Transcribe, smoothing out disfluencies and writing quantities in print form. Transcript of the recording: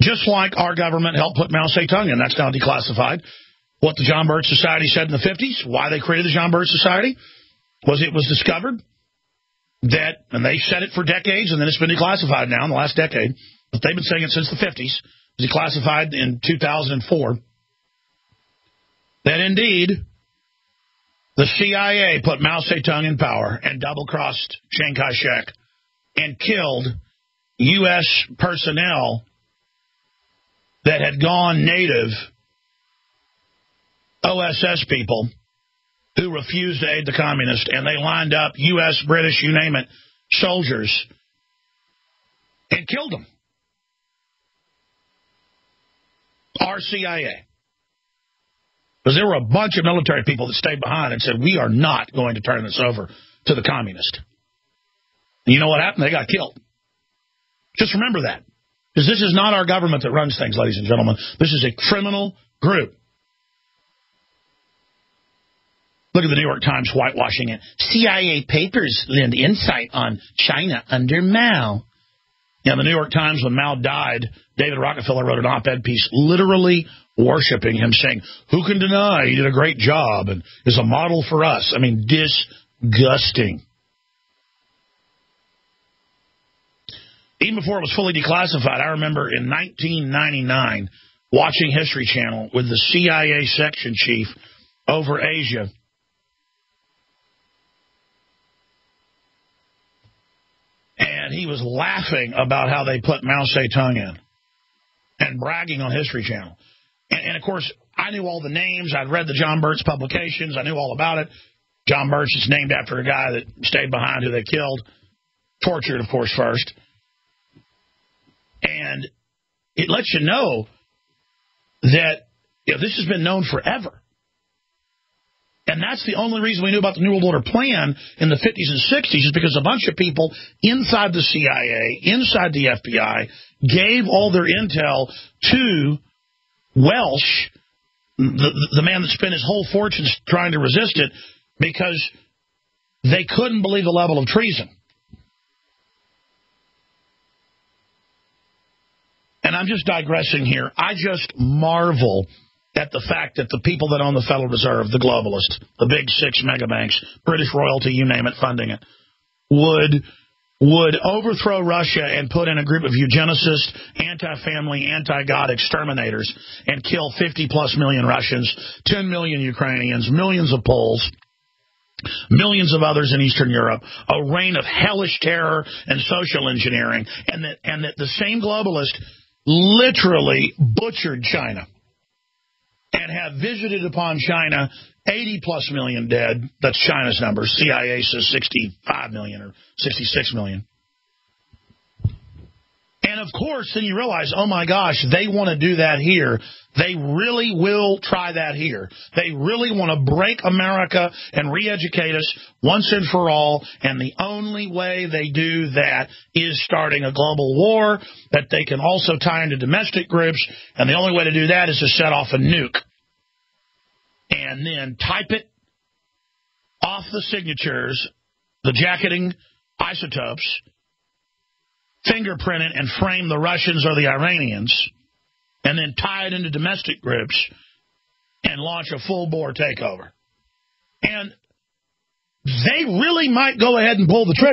Just like our government helped put Mao Zedong in. That's now declassified. What the John Birch Society said in the 50s, why they created the John Birch Society, was it was discovered that, and they said it for decades, and then it's been declassified now in the last decade, but they've been saying it since the 50s, it was declassified in 2004, that indeed the CIA put Mao Zedong in power and double-crossed Chiang Kai-shek and killed U.S. personnel that had gone native OSS people who refused to aid the communists, and they lined up U.S., British, you name it, soldiers and killed them. Our CIA. Because there were a bunch of military people that stayed behind and said, we are not going to turn this over to the communists. And you know what happened? They got killed. Just remember that. Because this is not our government that runs things, ladies and gentlemen. This is a criminal group. Look at the New York Times whitewashing it. CIA papers lend insight on China under Mao. Yeah, the New York Times, when Mao died, David Rockefeller wrote an op-ed piece literally worshiping him, saying, who can deny he did a great job and is a model for us? I mean, disgusting. Even before it was fully declassified, I remember in 1999 watching History Channel with the CIA section chief over Asia. And he was laughing about how they put Mao Zedong in and bragging on History Channel. And of course, I knew all the names. I'd read the John Birch publications. I knew all about it. John Birch is named after a guy that stayed behind who they killed. Tortured, of course, first. And it lets you know that this has been known forever. And that's the only reason we knew about the New World Order plan in the 50s and 60s is because a bunch of people inside the CIA, inside the FBI, gave all their intel to Welsh, the man that spent his whole fortune trying to resist it, because they couldn't believe the level of treason. And I'm just digressing here. I just marvel at the fact that the people that own the Federal Reserve, the globalists, the big six mega banks, British royalty, you name it, funding it, would overthrow Russia and put in a group of eugenicists, anti-family, anti-God exterminators and kill 50-plus million Russians, 10 million Ukrainians, millions of Poles, millions of others in Eastern Europe, a reign of hellish terror and social engineering, and that the same globalist literally butchered China and have visited upon China 80-plus million dead. That's China's number. CIA says 65 million or 66 million. And, of course, then you realize, oh, my gosh, they want to do that here. They really will try that here. They really want to break America and re-educate us once and for all. And the only way they do that is starting a global war that they can also tie into domestic groups. And the only way to do that is to set off a nuke and then type it off the signatures, the jacketing isotopes, fingerprint it and frame the Russians or the Iranians, and then tie it into domestic groups and launch a full-bore takeover. And they really might go ahead and pull the trigger.